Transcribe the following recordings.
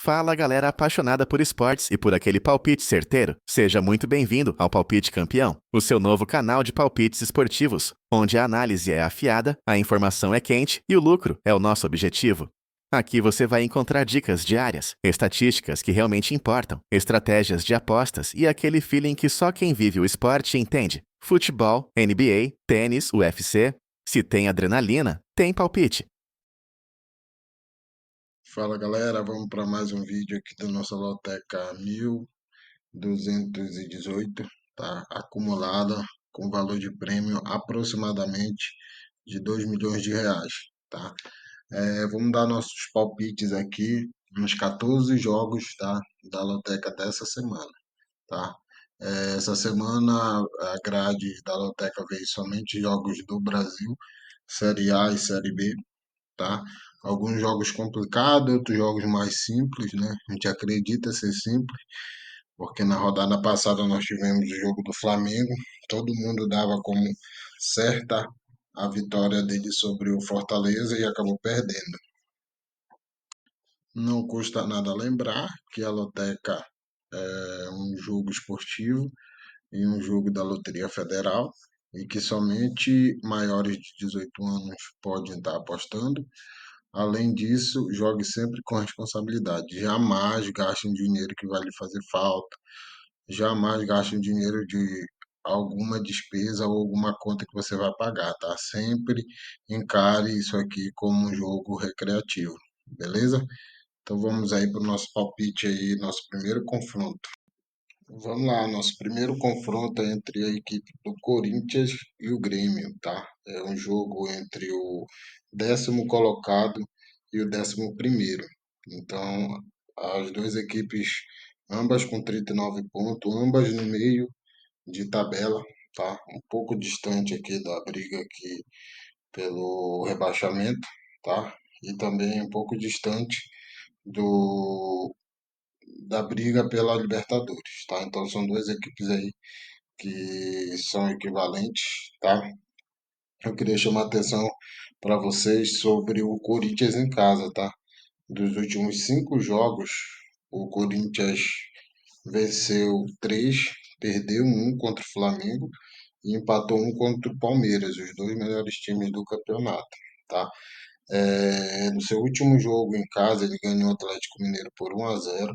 Fala, galera apaixonada por esportes e por aquele palpite certeiro. Seja muito bem-vindo ao Palpite Campeão, o seu novo canal de palpites esportivos, onde a análise é afiada, a informação é quente e o lucro é o nosso objetivo. Aqui você vai encontrar dicas diárias, estatísticas que realmente importam, estratégias de apostas e aquele feeling que só quem vive o esporte entende. Futebol, NBA, tênis, UFC. Se tem adrenalina, tem palpite. Fala galera, vamos para mais um vídeo aqui da nossa loteca 1218, tá? Acumulada com valor de prêmio aproximadamente de 2 milhões de reais, tá? Vamos dar nossos palpites aqui nos 14 jogos, tá? Da loteca dessa semana, tá? Essa semana a grade da loteca veio somente jogos do Brasil, Série A e Série B, tá? Alguns jogos complicados, outros jogos mais simples, né? A gente acredita ser simples, porque na rodada passada nós tivemos o jogo do Flamengo, todo mundo dava como certa a vitória dele sobre o Fortaleza e acabou perdendo. Não custa nada lembrar que a Loteca é um jogo esportivo e um jogo da Loteria Federal e que somente maiores de 18 anos podem estar apostando. Além disso, jogue sempre com responsabilidade. Jamais gaste um dinheiro que vai lhe fazer falta. Jamais gaste um dinheiro de alguma despesa ou alguma conta que você vai pagar, tá? Sempre encare isso aqui como um jogo recreativo, beleza? Então vamos aí para o nosso palpite aí, nosso primeiro confronto. Vamos lá, nosso primeiro confronto é entre a equipe do Corinthians e o Grêmio, tá? É um jogo entre o 10º colocado e o 11º. Então, as duas equipes, ambas com 39 pontos, ambas no meio de tabela, tá? Um pouco distante aqui da briga aqui pelo rebaixamento, tá? E também um pouco distante do da briga pela Libertadores, tá? Então são duas equipes aí que são equivalentes, tá? Eu queria chamar a atenção para vocês sobre o Corinthians em casa, tá? Dos últimos 5 jogos, o Corinthians venceu 3, perdeu um contra o Flamengo e empatou um contra o Palmeiras, os dois melhores times do campeonato, tá? No seu último jogo em casa, ele ganhou o Atlético Mineiro por 1-0.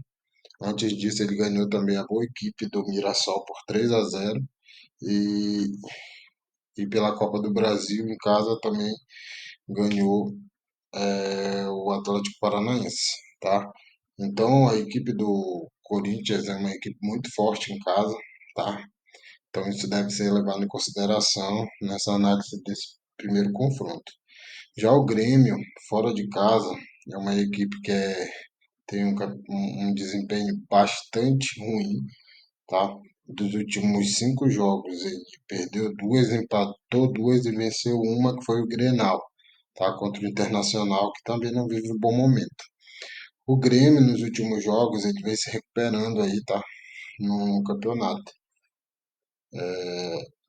Antes disso, ele ganhou também a boa equipe do Mirassol por 3-0 e, e pela Copa do Brasil em casa também ganhou o Atlético Paranaense, tá? Então a equipe do Corinthians é uma equipe muito forte em casa, tá? Então isso deve ser levado em consideração nessa análise desse primeiro confronto. Já o Grêmio, fora de casa, é uma equipe que tem um desempenho bastante ruim, tá? Dos últimos 5 jogos, ele perdeu duas, empatou duas e venceu uma, que foi o Grenal, tá? Contra o Internacional, que também não vive um bom momento. O Grêmio, nos últimos jogos, ele vem se recuperando aí, tá? No campeonato.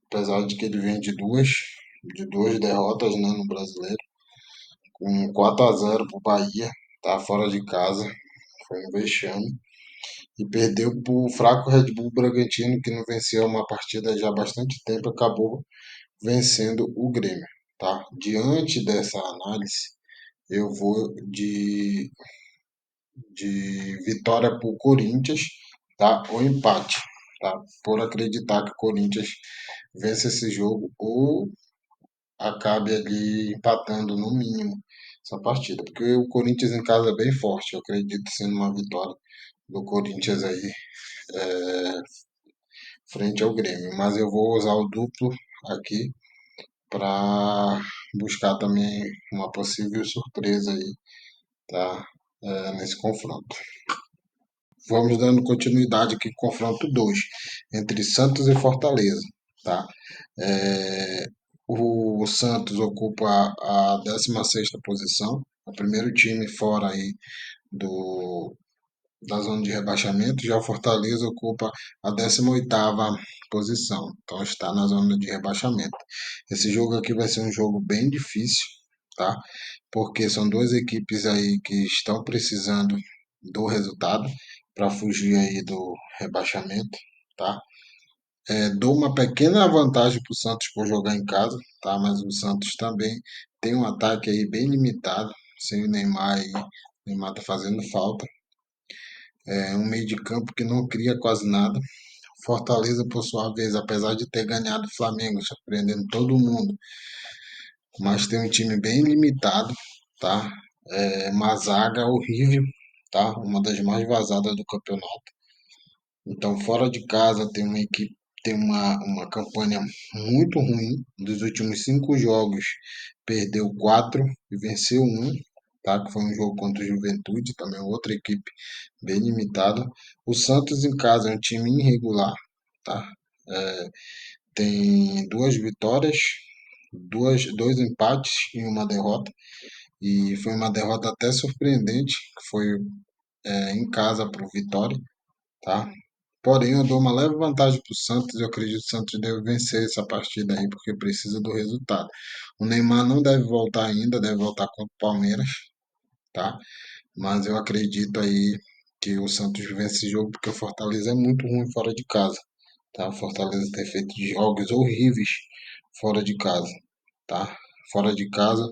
Apesar de que ele vem de duas derrotas, né, no Brasileiro, com 4-0 pro Bahia, tá? Fora de casa, foi um vexame. E perdeu para o fraco Red Bull Bragantino, que não venceu uma partida já há bastante tempo, acabou vencendo o Grêmio, tá? Diante dessa análise, eu vou de vitória para o Corinthians, tá? Ou empate, tá? Por acreditar que o Corinthians vence esse jogo ou acabe ali empatando no mínimo essa partida, porque o Corinthians em casa é bem forte, eu acredito sendo uma vitória do Corinthians aí frente ao Grêmio, mas eu vou usar o duplo aqui para buscar também uma possível surpresa aí, tá? Nesse confronto. Vamos dando continuidade aqui com o confronto 2 entre Santos e Fortaleza, tá? É, o Santos ocupa a 16ª posição, o primeiro time fora aí do, da zona de rebaixamento, já o Fortaleza ocupa a 18ª posição, então está na zona de rebaixamento. Esse jogo aqui vai ser um jogo bem difícil, tá? Porque são duas equipes aí que estão precisando. do resultado para fugir aí do rebaixamento, tá? Dou uma pequena vantagem para o Santos por jogar em casa, tá? Mas o Santos também tem um ataque aí bem limitado, sem o Neymar aí. O Neymar tá fazendo falta. É um meio de campo que não cria quase nada. Fortaleza, por sua vez, apesar de ter ganhado o Flamengo, surpreendendo todo mundo, mas tem um time bem limitado, tá? Uma zaga horrível, tá? Uma das mais vazadas do campeonato. Então, fora de casa, tem uma equipe, tem uma campanha muito ruim. Dos últimos 5 jogos, perdeu 4 e venceu um, tá? Que foi um jogo contra o Juventude, também outra equipe bem limitada. O Santos em casa é um time irregular, tá? Tem 2 vitórias, dois empates e uma derrota. E foi uma derrota até surpreendente, que foi em casa para o Vitória, tá? Porém, eu dou uma leve vantagem para o Santos. Eu acredito que o Santos deve vencer essa partida aí, porque precisa do resultado. O Neymar não deve voltar ainda, deve voltar contra o Palmeiras, tá? Mas eu acredito aí que o Santos vence esse jogo, porque o Fortaleza é muito ruim fora de casa, tá? O Fortaleza tem feito jogos horríveis fora de casa, tá? Fora de casa,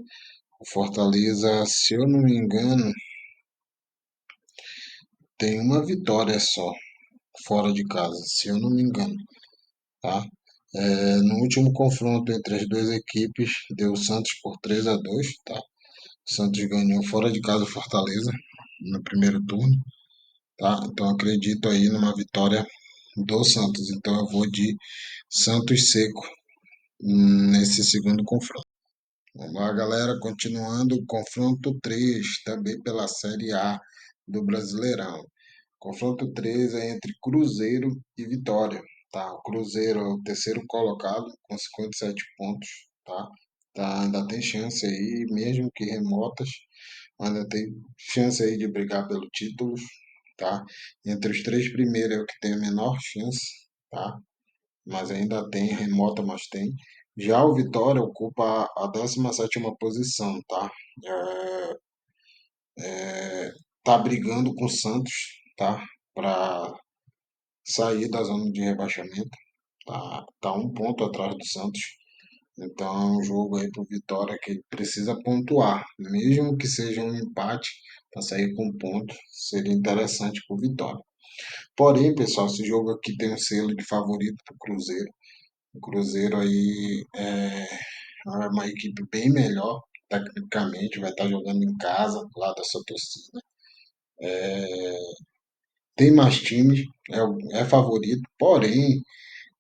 o Fortaleza, se eu não me engano, tem uma vitória só fora de casa, se eu não me engano, tá? No último confronto entre as duas equipes, deu o Santos por 3-2, tá? O Santos ganhou fora de casa o Fortaleza no primeiro turno, tá? Então acredito aí numa vitória do Santos. Então eu vou de Santos seco nesse segundo confronto. Vamos lá, galera, continuando o confronto 3, também pela Série A do Brasileirão. Confronto 3 é entre Cruzeiro e Vitória, tá? O Cruzeiro é o terceiro colocado com 57 pontos, tá? Ainda tem chance aí, mesmo que remotas, ainda tem chance aí de brigar pelo título, tá? Entre os 3 primeiros é o que tem a menor chance, tá? Mas ainda tem remota, mas tem. Já o Vitória ocupa a 17ª posição, tá? Tá brigando com o Santos, tá? Para sair da zona de rebaixamento, tá 1 ponto atrás do Santos. Então é um jogo aí pro Vitória que precisa pontuar, mesmo que seja um empate para sair com ponto, seria interessante pro Vitória. Porém, pessoal, esse jogo aqui tem um selo de favorito pro Cruzeiro. O Cruzeiro aí é uma equipe bem melhor, tecnicamente, vai estar jogando em casa, lá da sua torcida. Tem mais times, é favorito, porém,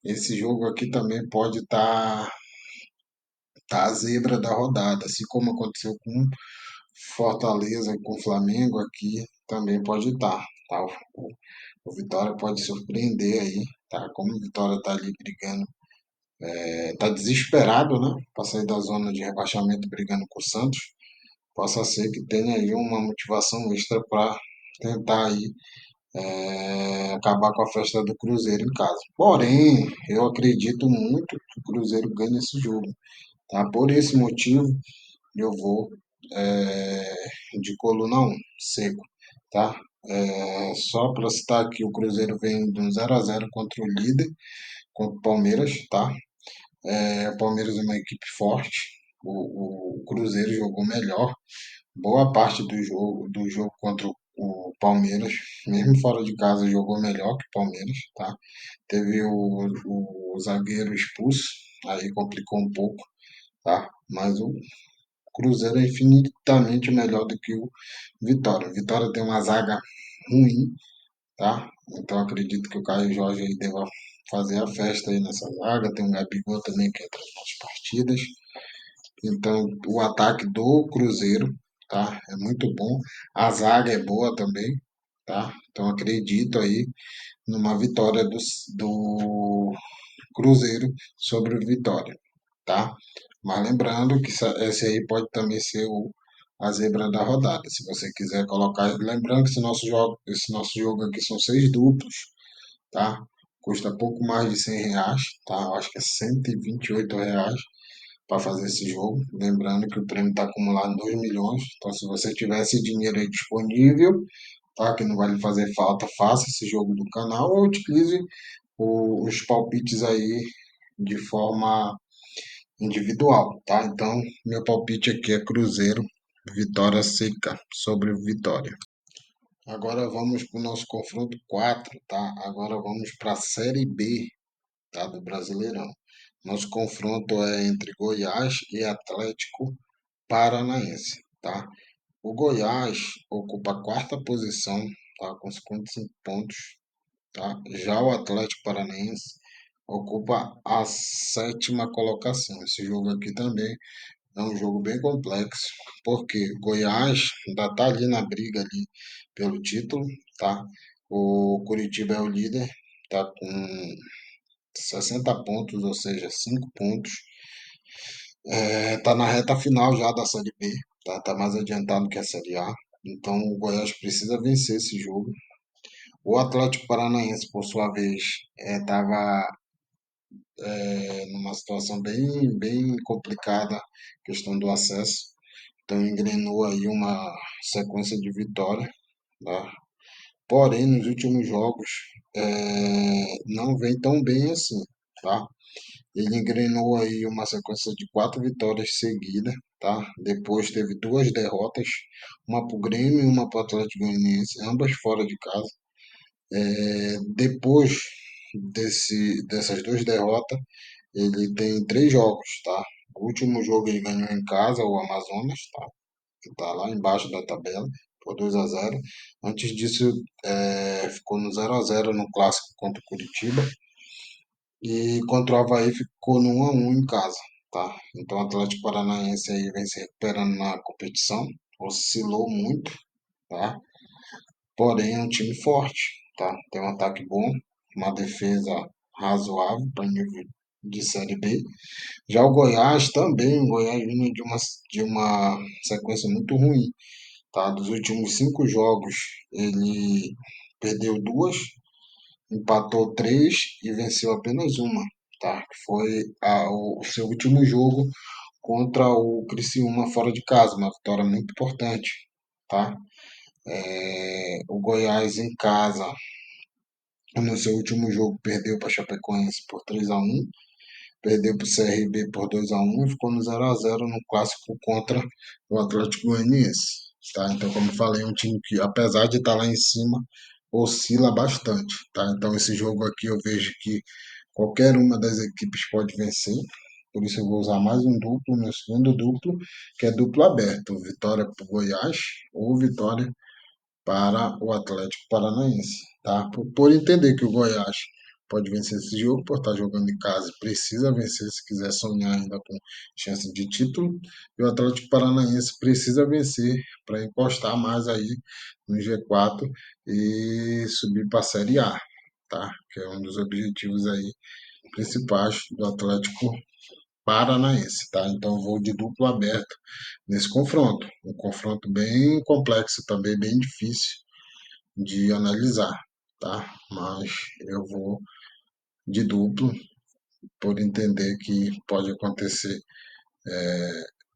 esse jogo aqui também pode tá a zebra da rodada, assim como aconteceu com Fortaleza e com o Flamengo, aqui também pode estar. Tá? O Vitória pode surpreender aí, tá? Como o Vitória tá ali brigando, tá desesperado, né? Para sair da zona de rebaixamento brigando com o Santos, possa ser que tenha aí uma motivação extra para tentar aí acabar com a festa do Cruzeiro em casa. Porém, eu acredito muito que o Cruzeiro ganhe esse jogo, tá? Por esse motivo, eu vou de coluna um seco, tá? Só para citar aqui, o Cruzeiro vem de um 0-0 contra o líder, contra o Palmeiras, tá? O Palmeiras é uma equipe forte, o Cruzeiro jogou melhor, boa parte do jogo contra o Palmeiras, mesmo fora de casa, jogou melhor que o Palmeiras, tá? Teve o zagueiro expulso, aí complicou um pouco, tá? Mas o Cruzeiro é infinitamente melhor do que o Vitória. O Vitória tem uma zaga ruim, tá? Então acredito que o Caio Jorge aí deva fazer a festa aí nessa zaga. Tem o Gabigol também que entra nas partidas. Então o ataque do Cruzeiro, tá? É muito bom. A zaga é boa também, tá? Então acredito aí numa vitória do Cruzeiro sobre o Vitória, tá? Mas lembrando que esse aí pode também ser a zebra da rodada. Se você quiser colocar, lembrando que esse nosso jogo aqui são 6 duplos, tá? Custa pouco mais de R$ 100, tá? Eu acho que é R$ 128 para fazer esse jogo. Lembrando que o prêmio está acumulado em 2 milhões. Então, se você tiver esse dinheiro aí disponível, tá? Que não vai lhe fazer falta, faça esse jogo do canal ou utilize os palpites aí de forma individual, tá? Então, meu palpite aqui é Cruzeiro, vitória seca sobre o Vitória. Agora vamos para o nosso confronto 4, tá? Agora vamos para a Série B, tá? Do Brasileirão. Nosso confronto é entre Goiás e Atlético Paranaense, tá? O Goiás ocupa a quarta posição, tá? Com 55 pontos, tá? Já o Atlético Paranaense ocupa a sétima colocação. Esse jogo aqui também é um jogo bem complexo, porque Goiás ainda está ali na briga ali pelo título, tá? O Curitiba é o líder, tá com 60 pontos, ou seja, 5 pontos. Tá na reta final já da Série B, tá? Tá mais adiantado que a Série A. Então o Goiás precisa vencer esse jogo. O Atlético Paranaense, por sua vez, estava numa situação bem complicada, questão do acesso. Então engrenou aí uma sequência de vitória, tá? Porém, nos últimos jogos não vem tão bem assim, tá? Ele engrenou aí uma sequência de 4 vitórias seguidas, tá? Depois teve 2 derrotas, uma para o Grêmio e uma para o Atlético Goianiense, ambas fora de casa. Depois dessas 2 derrotas, ele tem 3 jogos, tá? O último jogo ele ganhou em casa, o Amazonas, tá? Que está lá embaixo da tabela, por 2-0. Antes disso, ficou no 0-0 no clássico contra o Curitiba. E contra o Avaí ficou no 1-1 em casa, tá? Então o Atlético Paranaense aí vem se recuperando na competição, oscilou muito, tá? Porém é um time forte, tá? Tem um ataque bom, uma defesa razoável para nível de Série B. Já o Goiás também, o Goiás vindo de uma sequência muito ruim, tá? Dos últimos 5 jogos, ele perdeu 2, empatou 3 e venceu apenas uma, tá? Que foi o seu último jogo contra o Criciúma fora de casa, uma vitória muito importante, tá? O Goiás em casa, no seu último jogo, perdeu para Chapecoense por 3-1, perdeu para o CRB por 2-1 e ficou no 0-0 no clássico contra o Atlético Goianiense. Tá? Então, como eu falei, é um time que, apesar de estar lá em cima, oscila bastante. Tá? Então, esse jogo aqui eu vejo que qualquer uma das equipes pode vencer. Por isso eu vou usar mais um duplo, meu segundo duplo, que é duplo aberto. Vitória para o Goiás ou vitória para o Atlético Paranaense, tá? Por entender que o Goiás pode vencer esse jogo, por estar jogando em casa, precisa vencer se quiser sonhar ainda com chance de título, e o Atlético Paranaense precisa vencer para encostar mais aí no G4 e subir para a Série A, tá? Que é um dos objetivos aí principais do Atlético Paranaense, tá? Então vou de duplo aberto nesse confronto, um confronto bem complexo também, bem difícil de analisar, tá? Mas eu vou de duplo por entender que pode acontecer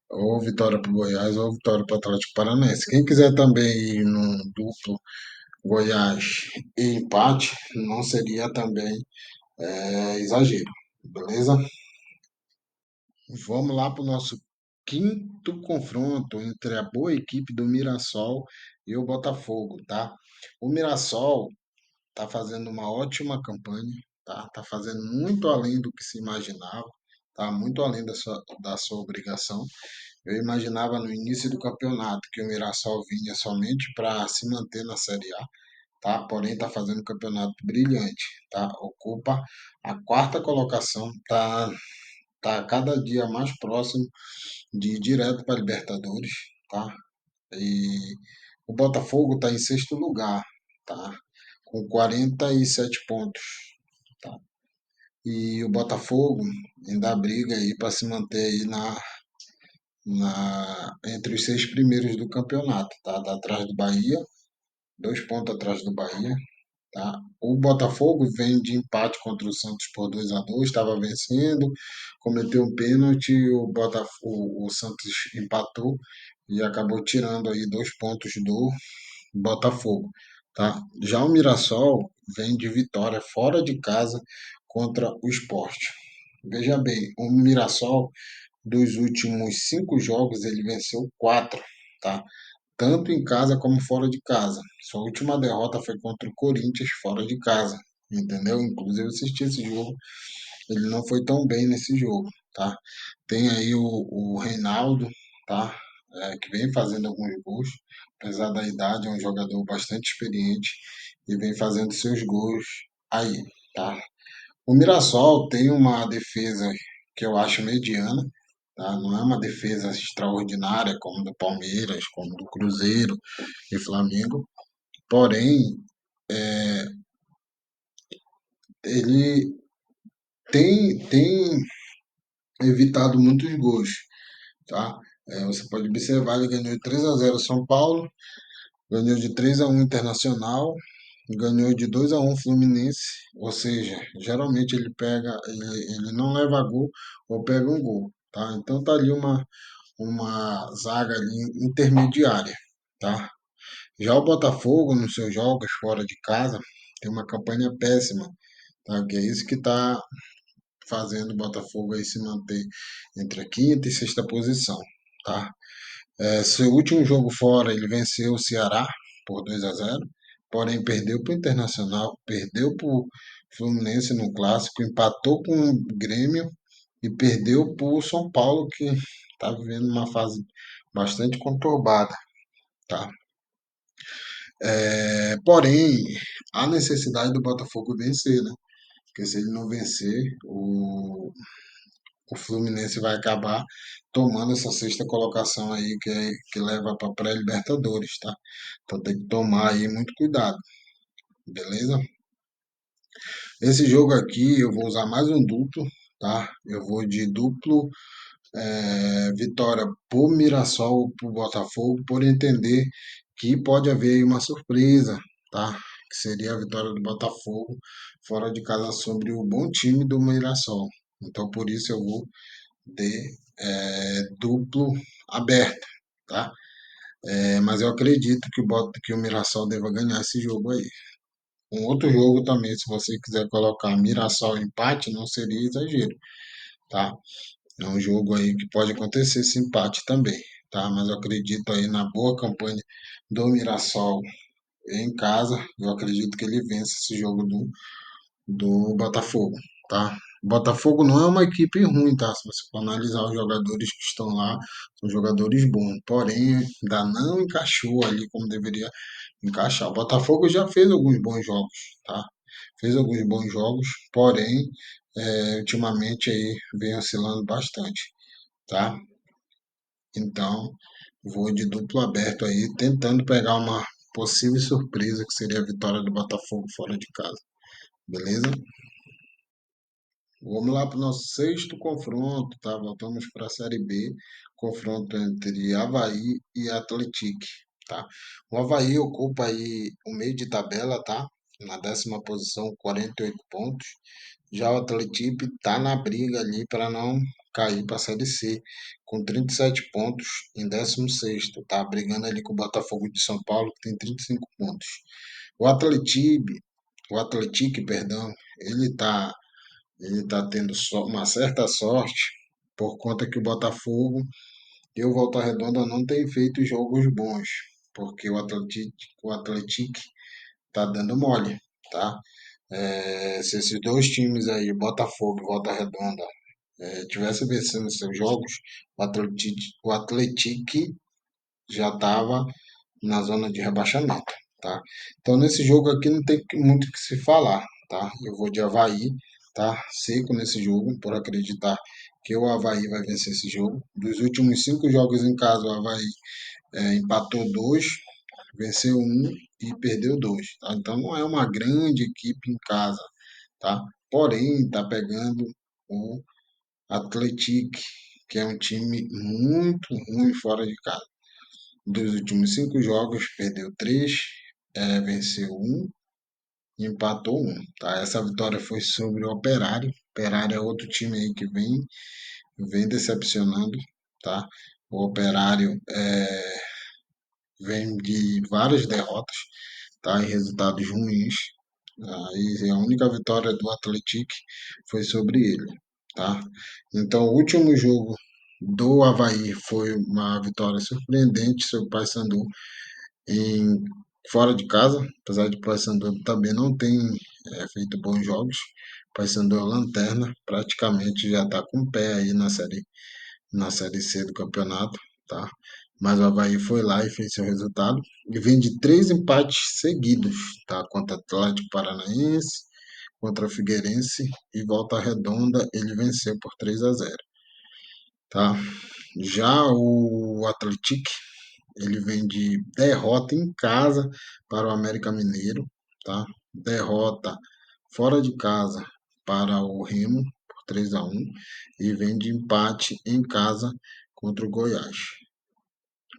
ou vitória para o Goiás ou vitória para o Atlético Paranaense. Quem quiser também ir num duplo Goiás e empate, não seria também exagero, beleza? Vamos lá para o nosso quinto confronto entre a boa equipe do Mirassol e o Botafogo, tá? O Mirassol tá fazendo uma ótima campanha, tá? Tá fazendo muito além do que se imaginava, tá? Muito além da sua obrigação. Eu imaginava no início do campeonato que o Mirassol vinha somente para se manter na Série A, tá? Porém, tá fazendo um campeonato brilhante, tá? Ocupa a quarta colocação, tá cada dia mais próximo de ir direto para a Libertadores, tá? E o Botafogo está em sexto lugar, tá? Com 47 pontos, tá? E o Botafogo ainda briga aí para se manter aí entre os 6 primeiros do campeonato, tá? Tá atrás do Bahia, 2 pontos atrás do Bahia, tá? O Botafogo vem de empate contra o Santos por 2-2, estava vencendo, cometeu um pênalti, o Santos empatou e acabou tirando aí 2 pontos Botafogo, tá? Já o Mirassol vem de vitória fora de casa contra o Sport. Veja bem, o Mirassol, dos últimos 5 jogos, ele venceu 4, tá? Tanto em casa como fora de casa. Sua última derrota foi contra o Corinthians fora de casa, entendeu? Inclusive eu assisti esse jogo, ele não foi tão bem nesse jogo, tá? Tem aí o Reinaldo, tá? Que vem fazendo alguns gols, apesar da idade, é um jogador bastante experiente e vem fazendo seus gols aí, tá? O Mirassol tem uma defesa que eu acho mediana, tá? Não é uma defesa extraordinária como do Palmeiras, como do Cruzeiro e Flamengo, porém ele tem evitado muitos gols, tá? Você pode observar, ele ganhou de 3-0 São Paulo, ganhou de 3-1 Internacional, ganhou de 2-1 Fluminense, ou seja, geralmente ele não leva gol ou pega um gol, tá? Então tá ali uma zaga ali intermediária, tá? Já o Botafogo, nos seus jogos fora de casa, tem uma campanha péssima, tá? Que é isso que está fazendo o Botafogo aí se manter entre a quinta e sexta posição, tá? Seu último jogo fora, ele venceu o Ceará por 2-0, porém perdeu para o Internacional, perdeu para o Fluminense no Clássico, empatou com o Grêmio e perdeu para o São Paulo, que está vivendo uma fase bastante conturbada, tá? Porém, há necessidade do Botafogo vencer, né? Porque se ele não vencer, o Fluminense vai acabar tomando essa sexta colocação aí que leva para pré-Libertadores, tá? Então tem que tomar aí muito cuidado, beleza? Esse jogo aqui eu vou usar mais um duplo, tá? Eu vou de duplo vitória por Mirassol, por Botafogo, por entender que pode haver aí uma surpresa, tá? Que seria a vitória do Botafogo fora de casa sobre o bom time do Mirassol. Então por isso eu vou de duplo aberto, tá? Mas eu acredito que o Mirassol deva ganhar esse jogo aí. Um outro jogo também, se você quiser colocar Mirassol empate, não seria exagero, tá? É um jogo aí que pode acontecer esse empate também, tá? Mas eu acredito aí na boa campanha do Mirassol em casa. Eu acredito que ele vence esse jogo do Botafogo, tá? O Botafogo não é uma equipe ruim, tá? Se você for analisar os jogadores que estão lá, são jogadores bons. Porém, ainda não encaixou ali como deveria encaixar. O Botafogo já fez alguns bons jogos, tá? Fez alguns bons jogos, porém, ultimamente aí vem oscilando bastante, tá? Então, vou de duplo aberto aí, tentando pegar uma possível surpresa que seria a vitória do Botafogo fora de casa, beleza? Vamos lá para o nosso sexto confronto, tá? Voltamos para a Série B, confronto entre Avaí e Atlético, tá? O Avaí ocupa aí o meio de tabela, tá? Na 10ª posição, 48 pontos. Já o Atlético tá na briga ali para não cair para a Série C, com 37 pontos em 16º, tá? Brigando ali com o Botafogo de São Paulo, que tem 35 pontos. O Atlético, perdão, ele tá ele está tendo uma certa sorte por conta que o Botafogo e o Volta Redonda não têm feito jogos bons, porque o Atlético está dando mole, tá? Se esses dois times aí, Botafogo e Volta Redonda, tivessem vencendo seus jogos, o Atlético já estava na zona de rebaixamento, tá? Então nesse jogo aqui não tem muito o que se falar, tá? Eu vou de Avaí, tá? Seco nesse jogo, por acreditar que o Avaí vai vencer esse jogo. Dos últimos 5 jogos em casa, o Avaí empatou 2, venceu um e perdeu 2, tá? Então não é uma grande equipe em casa, tá? Porém, tá pegando o Atlético, que é um time muito ruim fora de casa. Dos últimos 5 jogos, perdeu 3, venceu um e empatou um, tá? Essa vitória foi sobre o Operário. O Operário é outro time aí que vem decepcionando, tá? O Operário vem de várias derrotas, tá? E resultados ruins. E a única vitória do Atlético foi sobre ele, tá? Então, o último jogo do Avaí foi uma vitória surpreendente sobre o Paysandu em fora de casa, apesar de o Paysandu também não tem feito bons jogos. O Paysandu é o lanterna, praticamente já está com o pé aí na série C do campeonato, tá? Mas o Avaí foi lá e fez seu resultado e vem de 3 empates seguidos, tá? Contra Atlético Paranaense, contra Figueirense e Volta Redonda ele venceu por 3-0, tá? Já o Atlético ele vem de derrota em casa para o América Mineiro, tá? Derrota fora de casa para o Remo por 3-1 e vem de empate em casa contra o Goiás,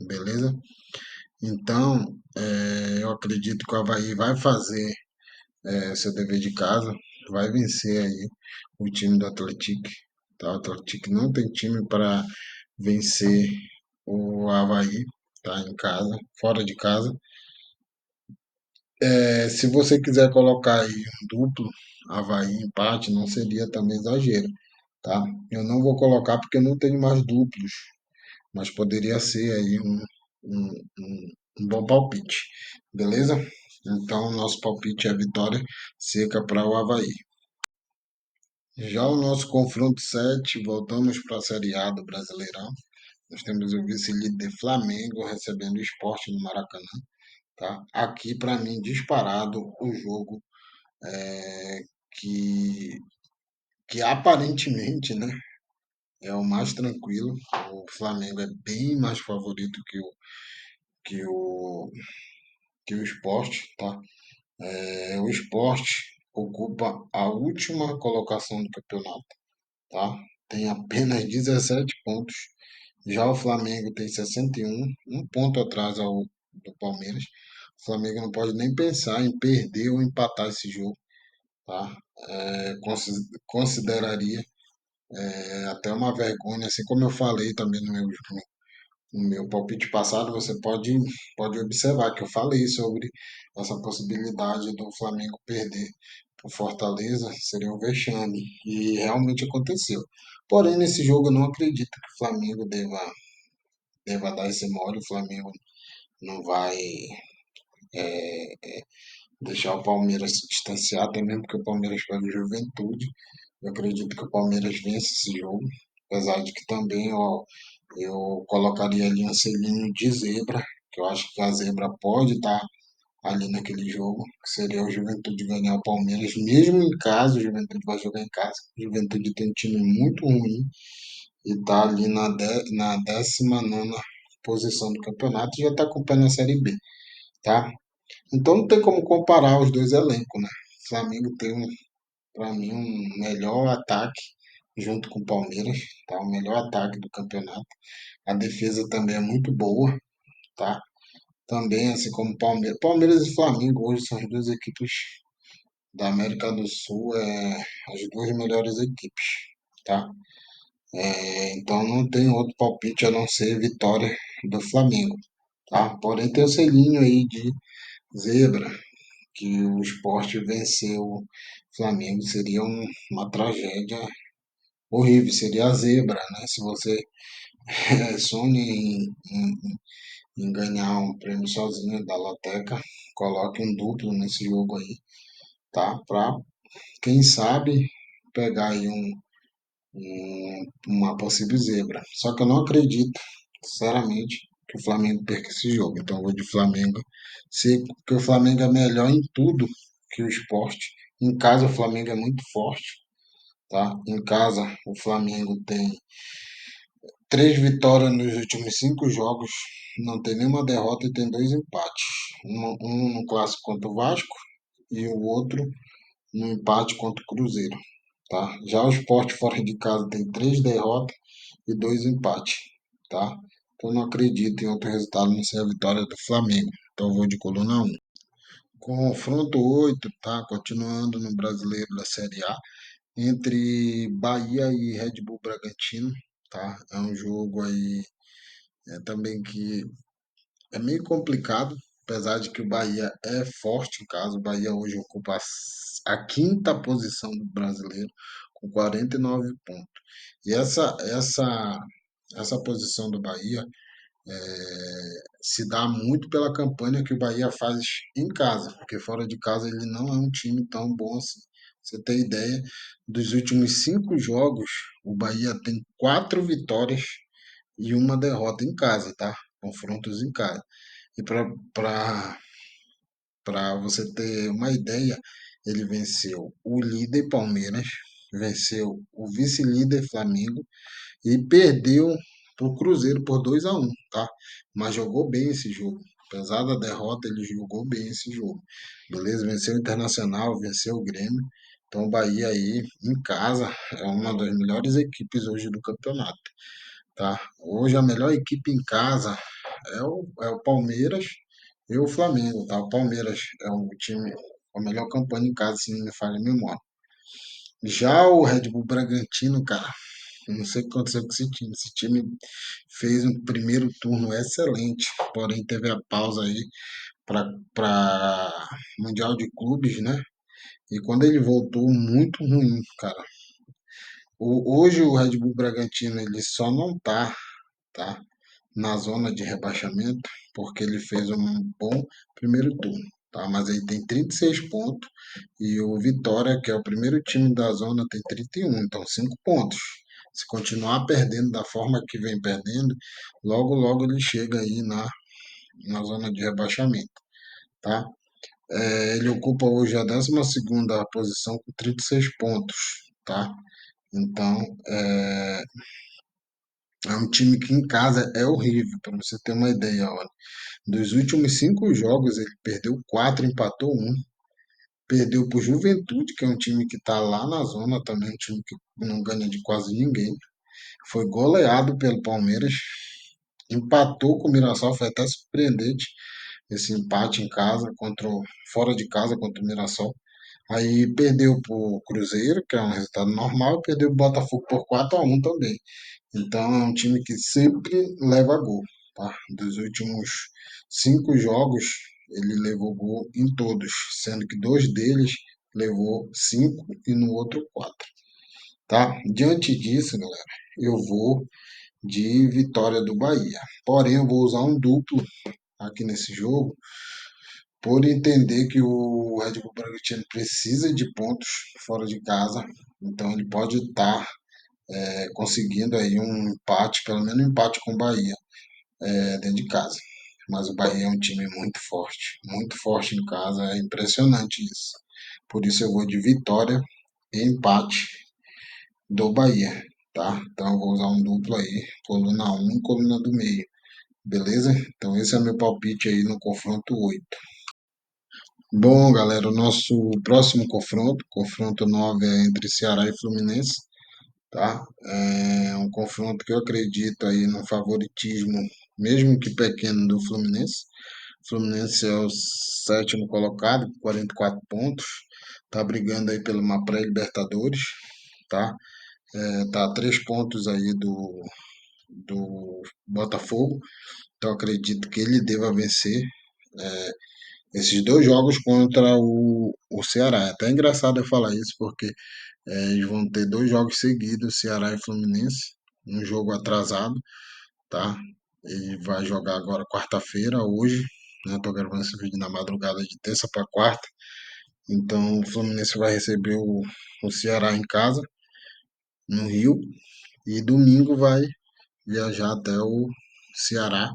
beleza? Então, eu acredito que o Avaí vai fazer seu dever de casa, vai vencer aí o time do Atlético, tá? O Atlético não tem time para vencer o Avaí, tá? Em casa, fora de casa. Se você quiser colocar aí um duplo, Avaí, empate, não seria também exagero, tá? Eu não vou colocar porque eu não tenho mais duplos, mas poderia ser aí um, um, um bom palpite, beleza? Então, nosso palpite é vitória seca para o Avaí. Já o nosso confronto 7, voltamos para a Série A do Brasileirão. Nós temos o vice-líder Flamengo recebendo o Sport no Maracanã, tá? Aqui, para mim, disparado o jogo que, que aparentemente, né, é o mais tranquilo. O Flamengo é bem mais favorito que o, que o Sport, tá? O Sport ocupa a última colocação do campeonato, tá? Tem apenas 17 pontos. Já o Flamengo tem 61, um ponto atrás do Palmeiras. O Flamengo não pode nem pensar em perder ou empatar esse jogo, tá? Consideraria até uma vergonha, assim como eu falei também no meu palpite passado, você pode observar que eu falei sobre essa possibilidade do Flamengo perder o Fortaleza, seria um vexame, e realmente aconteceu. Porém, nesse jogo eu não acredito que o Flamengo deva dar esse mole, o Flamengo não vai deixar o Palmeiras se distanciar, até mesmo que o Palmeiras pega o Juventude. Eu acredito que o Palmeiras vence esse jogo, apesar de que também ó, eu colocaria ali um selinho de zebra, que eu acho que a zebra pode estar ali naquele jogo, que seria o Juventude ganhar o Palmeiras, mesmo em casa, o Juventude vai jogar em casa. O Juventude tem um time muito ruim e está ali na 19ª posição do campeonato e já está com o pé na Série B, tá? Então não tem como comparar os dois elencos, né? O Flamengo tem, para mim, um melhor ataque junto com o Palmeiras, tá? O melhor ataque do campeonato. A defesa também é muito boa, tá? Também, assim como o Palmeiras. Palmeiras e Flamengo hoje são as duas equipes da América do Sul, as duas melhores equipes, tá? Então não tem outro palpite a não ser vitória do Flamengo, tá? Porém tem o selinho aí de zebra, que o Sport venceu o Flamengo, seria uma tragédia horrível, seria a zebra, né? Se você sonha em ganhar um prêmio sozinho da loteca, coloque um duplo nesse jogo aí, tá? Pra, quem sabe, pegar aí uma possível zebra. Só que eu não acredito, sinceramente, que o Flamengo perca esse jogo. Então eu vou de Flamengo, porque o Flamengo é melhor em tudo que o Sport. Em casa o Flamengo é muito forte, tá? Em casa o Flamengo tem 3 vitórias nos últimos 5 jogos, não tem nenhuma derrota e tem 2 empates. Um no clássico contra o Vasco e o outro no empate contra o Cruzeiro, tá? Já o Sport fora de casa tem 3 derrotas e 2 empates, tá? Então eu não acredito em outro resultado não ser a vitória do Flamengo. Então eu vou de coluna 1. Confronto 8, tá? Continuando no Brasileiro da Série A, entre Bahia e Red Bull Bragantino, tá? É um jogo aí também que é meio complicado, apesar de que o Bahia é forte em casa. O Bahia hoje ocupa a quinta posição do brasileiro com 49 pontos. E essa posição do Bahia se dá muito pela campanha que o Bahia faz em casa, porque fora de casa ele não é um time tão bom assim. Você tem ideia, dos últimos 5 jogos, o Bahia tem 4 vitórias e uma derrota em casa, tá? Confrontos em casa. E para você ter uma ideia, ele venceu o líder Palmeiras, venceu o vice-líder Flamengo e perdeu para o Cruzeiro por 2-1, tá? Mas jogou bem esse jogo. Apesar da derrota, ele jogou bem esse jogo. Beleza? Venceu o Internacional, venceu o Grêmio. Então o Bahia aí, em casa, é uma das melhores equipes hoje do campeonato, tá? Hoje a melhor equipe em casa é o Palmeiras e o Flamengo, tá? O Palmeiras é o time com a melhor campanha em casa, se não me falha a memória. Já o Red Bull Bragantino, cara, eu não sei o que aconteceu com esse time. Esse time fez um primeiro turno excelente, porém teve a pausa aí para Mundial de Clubes, né? E quando ele voltou, muito ruim, cara. Hoje o Red Bull Bragantino ele só não tá, na zona de rebaixamento, porque ele fez um bom primeiro turno, tá? Mas ele tem 36 pontos e o Vitória, que é o primeiro time da zona, tem 31, então 5 pontos. Se continuar perdendo da forma que vem perdendo, logo logo ele chega aí na zona de rebaixamento, tá? Ele ocupa hoje a 12ª posição com 36 pontos, tá? Então, é um time que em casa é horrível, para você ter uma ideia, olha. Dos últimos 5 jogos, ele perdeu 4, empatou um. Perdeu para o Juventude, que é um time que está lá na zona também, um time que não ganha de quase ninguém. Foi goleado pelo Palmeiras. Empatou com o Mirassol, foi até surpreendente esse empate em casa, fora de casa contra o Mirassol. Aí perdeu para o Cruzeiro, que é um resultado normal, e perdeu o Botafogo por 4-1 também. Então é um time que sempre leva gol, tá? Dos últimos 5 jogos, ele levou gol em todos, sendo que 2 deles levou 5 e no outro 4, tá? Diante disso, galera, eu vou de vitória do Bahia. Porém, eu vou usar um duplo aqui nesse jogo, por entender que o Red Bull Bragantino precisa de pontos fora de casa, então ele pode estar conseguindo aí um empate, pelo menos um empate com o Bahia, dentro de casa. Mas o Bahia é um time muito forte em casa, é impressionante isso. Por isso eu vou de vitória e empate do Bahia, tá? Então eu vou usar um duplo aí, coluna um, e coluna do meio, beleza? Então esse é meu palpite aí no confronto 8. Bom, galera, o nosso próximo confronto 9 é entre Ceará e Fluminense, tá? É um confronto que eu acredito aí no favoritismo, mesmo que pequeno, do Fluminense. O Fluminense é o sétimo colocado, com 44 pontos, tá brigando aí pela uma pré-Libertadores, tá? Tá a 3 pontos aí do Botafogo, então acredito que ele deva vencer esses 2 jogos contra o Ceará. É até engraçado eu falar isso, porque eles vão ter 2 jogos seguidos, Ceará e Fluminense, um jogo atrasado, tá? Ele vai jogar agora quarta-feira, hoje, né? Tô gravando esse vídeo na madrugada de terça para quarta. Então o Fluminense vai receber o Ceará em casa, no Rio, e domingo vai viajar até o Ceará,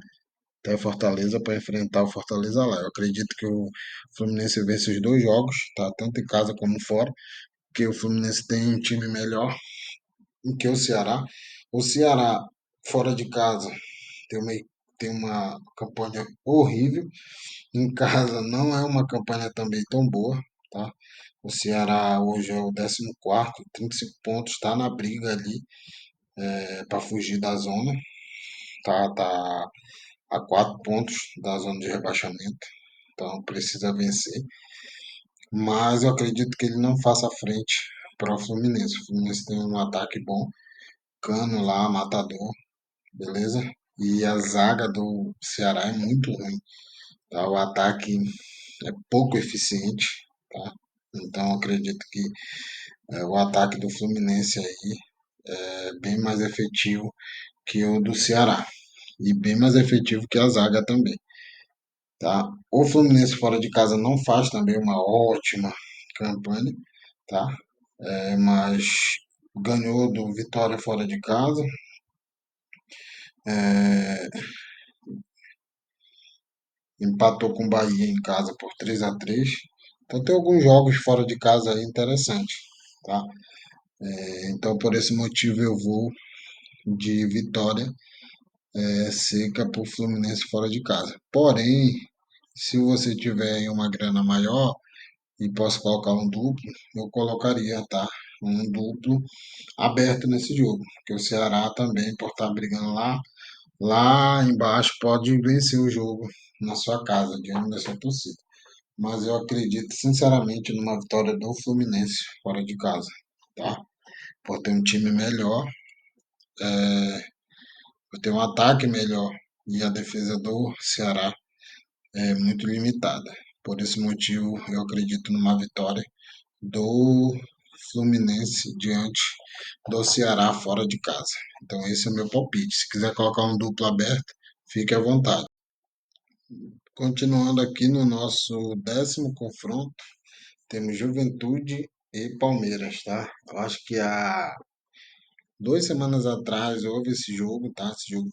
até Fortaleza, para enfrentar o Fortaleza lá. Eu acredito que o Fluminense vence os 2 jogos, tá? Tanto em casa como fora, porque o Fluminense tem um time melhor do que o Ceará. O Ceará, fora de casa, tem uma, tem uma campanha horrível. Em casa não é uma campanha também tão boa, tá? O Ceará hoje é o 14º, 35 pontos, está na briga ali para fugir da zona, tá a 4 pontos da zona de rebaixamento, então precisa vencer. Mas eu acredito que ele não faça frente para o Fluminense. O Fluminense tem um ataque bom, Cano lá, matador, beleza? e a zaga do Ceará é muito ruim, tá? O ataque é pouco eficiente, tá? Então acredito que o ataque do Fluminense aí é bem mais efetivo que o do Ceará e bem mais efetivo que a zaga também, tá? O Fluminense fora de casa não faz também uma ótima campanha, tá? Mas ganhou do Vitória fora de casa, é, empatou com o Bahia em casa por 3-3. Então tem alguns jogos fora de casa aí interessantes, tá? Então por esse motivo eu vou de vitória seca para o Fluminense fora de casa. Porém, se você tiver aí uma grana maior e posso colocar um duplo, eu colocaria, tá? Um duplo aberto nesse jogo, porque o Ceará também, por estar brigando lá embaixo, pode vencer o jogo na sua casa, diante da sua torcida. Mas eu acredito sinceramente numa vitória do Fluminense fora de casa, tá? Por ter um time melhor, por ter um ataque melhor e a defesa do Ceará é muito limitada. Por esse motivo, eu acredito numa vitória do Fluminense diante do Ceará fora de casa. Então esse é o meu palpite. Se quiser colocar um duplo aberto, fique à vontade. Continuando aqui no nosso décimo confronto, temos Juventude e Palmeiras, tá? Eu acho que há 2 semanas atrás houve esse jogo, tá? Esse jogo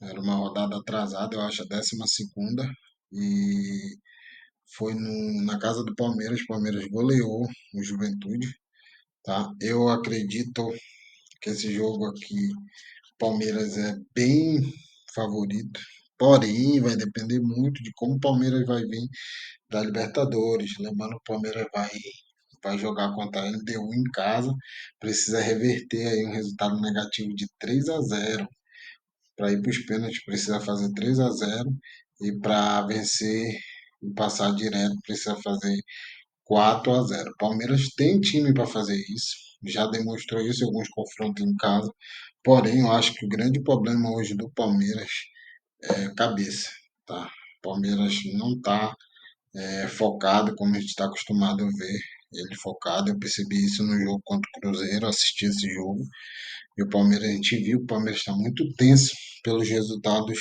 era uma rodada atrasada, eu acho, a 12ª. E foi na casa do Palmeiras. O Palmeiras goleou o Juventude, tá? Eu acredito que esse jogo aqui, o Palmeiras é bem favorito. Porém, vai depender muito de como o Palmeiras vai vir da Libertadores. Lembrando que o Palmeiras vai jogar contra a LDU em casa, precisa reverter aí um resultado negativo de 3-0. Para ir para os pênaltis, precisa fazer 3-0 e para vencer e passar direto, precisa fazer 4-0. Palmeiras tem time para fazer isso, já demonstrou isso em alguns confrontos em casa. Porém, eu acho que o grande problema hoje do Palmeiras é a cabeça, tá? O Palmeiras não está focado, como a gente está acostumado a ver ele focado. Eu percebi isso no jogo contra o Cruzeiro, assisti esse jogo. E o Palmeiras, a gente viu que o Palmeiras está muito tenso pelos resultados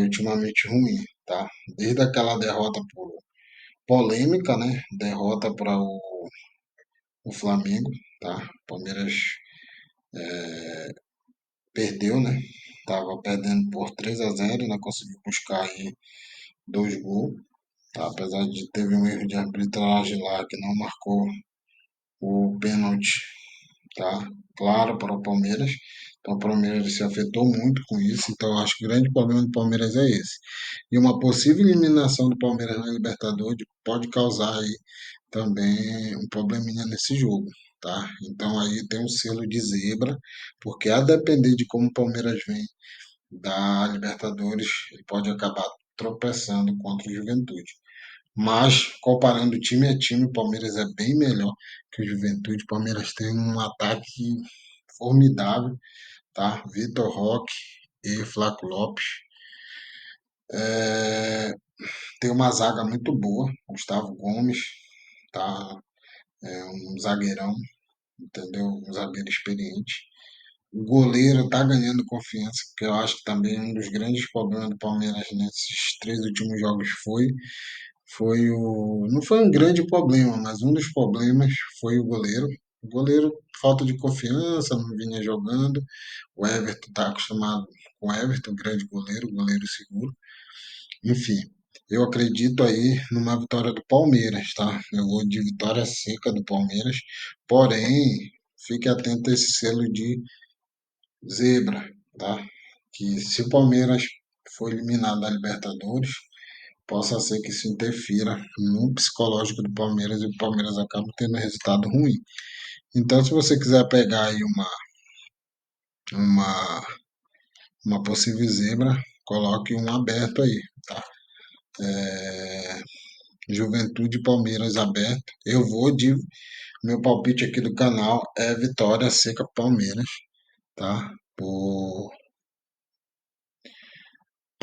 ultimamente ruins, tá? Desde aquela derrota por polêmica, né? Derrota para o Flamengo, tá? O Palmeiras perdeu, né? Tava perdendo por 3-0, ainda conseguiu buscar aí 2 gols, tá? Apesar de teve um erro de arbitragem lá que não marcou o pênalti, tá? Claro, para o Palmeiras. Então o Palmeiras se afetou muito com isso. Então eu acho que o grande problema do Palmeiras é esse. E uma possível eliminação do Palmeiras na Libertadores pode causar aí também um probleminha nesse jogo, tá? Então aí tem um selo de zebra, porque a depender de como o Palmeiras vem da Libertadores, ele pode acabar tropeçando contra o Juventude. Mas, comparando time a time, o Palmeiras é bem melhor que o Juventude. O Palmeiras tem um ataque formidável, tá? Vitor Roque e Flaco Lopes. Tem uma zaga muito boa, Gustavo Gomes, tá? É um zagueirão, entendeu? Um zagueiro experiente. O goleiro tá ganhando confiança, que eu acho que também um dos grandes problemas do Palmeiras nesses 3 últimos jogos não foi um grande problema, mas um dos problemas foi o goleiro. O goleiro, falta de confiança, não vinha jogando. O Everton está acostumado com o Everton, grande goleiro seguro. Enfim, eu acredito aí numa vitória do Palmeiras, tá? Eu vou de vitória seca do Palmeiras. Porém, fique atento a esse selo de zebra, tá? Que se o Palmeiras for eliminado da Libertadores, possa ser que isso interfira no psicológico do Palmeiras e o Palmeiras acaba tendo resultado ruim. Então, se você quiser pegar aí uma, uma possível zebra, coloque um aberto aí, tá? Juventude e Palmeiras aberto. Meu palpite aqui do canal é vitória seca Palmeiras, tá? Por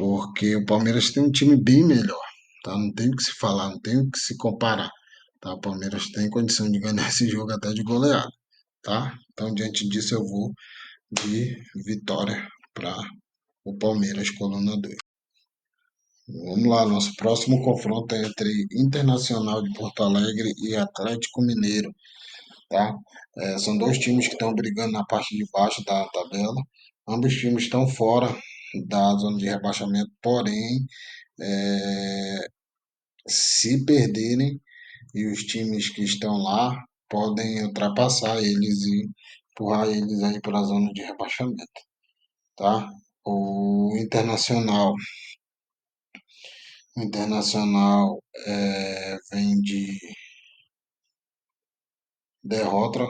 porque o Palmeiras tem um time bem melhor, tá? Não tem o que se falar, não tem o que se comparar, tá? O Palmeiras tem condição de ganhar esse jogo até de goleada, tá? Então, diante disso, eu vou de vitória para o Palmeiras, coluna 2. Vamos lá, nosso próximo confronto é entre Internacional de Porto Alegre e Atlético Mineiro, tá? São dois times que estão brigando na parte de baixo da tabela. Ambos times estão fora da zona de rebaixamento, porém, é, se perderem e os times que estão lá podem ultrapassar eles e empurrar eles aí para a zona de rebaixamento, tá? O Internacional vem de derrota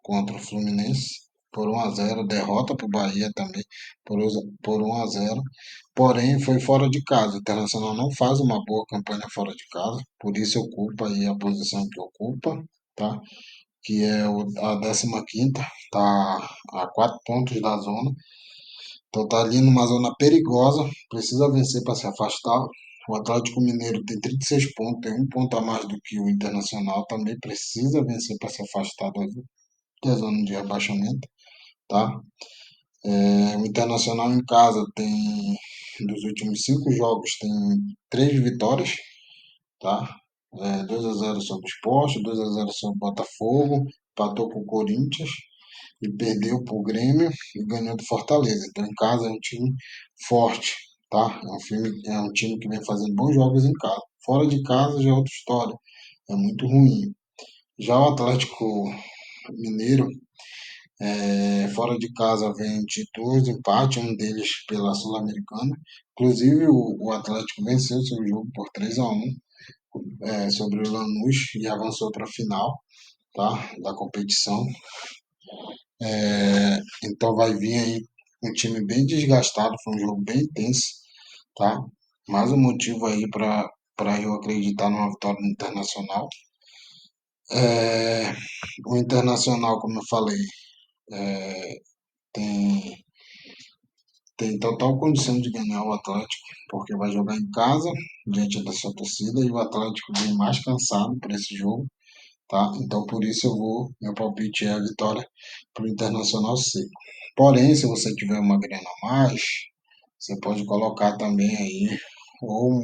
contra o Fluminense por 1-0, derrota para o Bahia também por 1-0. Porém, foi fora de casa. O Internacional não faz uma boa campanha fora de casa, por isso ocupa aí a posição que ocupa, tá? Que é a 15ª, tá a 4 pontos da zona. Então tá ali numa zona perigosa, precisa vencer para se afastar. O Atlético Mineiro tem 36 pontos, tem um ponto a mais do que o Internacional, também precisa vencer para se afastar da zona de rebaixamento, tá? O Internacional em casa tem, dos últimos 5 jogos, tem 3 vitórias, tá? 2-0 sobre o Sport, 2-0 sobre o Botafogo, empatou com o Corinthians e perdeu para o Grêmio e ganhou do Fortaleza. Então, em casa é um time forte, tá? É um time que vem fazendo bons jogos em casa. Fora de casa já é outra história, é muito ruim. Já o Atlético Mineiro, fora de casa, vem de 2 empates, um deles pela Sul-Americana. Inclusive, o Atlético venceu seu jogo por 3-1 sobre o Lanús e avançou para a final, tá, da competição. Então vai vir aí um time bem desgastado, foi um jogo bem intenso, tá? Mais um motivo aí para eu acreditar numa vitória no Internacional. É, o Internacional, como eu falei, tem, tem total condição de ganhar o Atlético, porque vai jogar em casa, diante da sua torcida, e o Atlético vem mais cansado para esse jogo, tá? Então por isso meu palpite é a vitória para o Internacional C. Porém, se você tiver uma grana a mais, você pode colocar também aí ou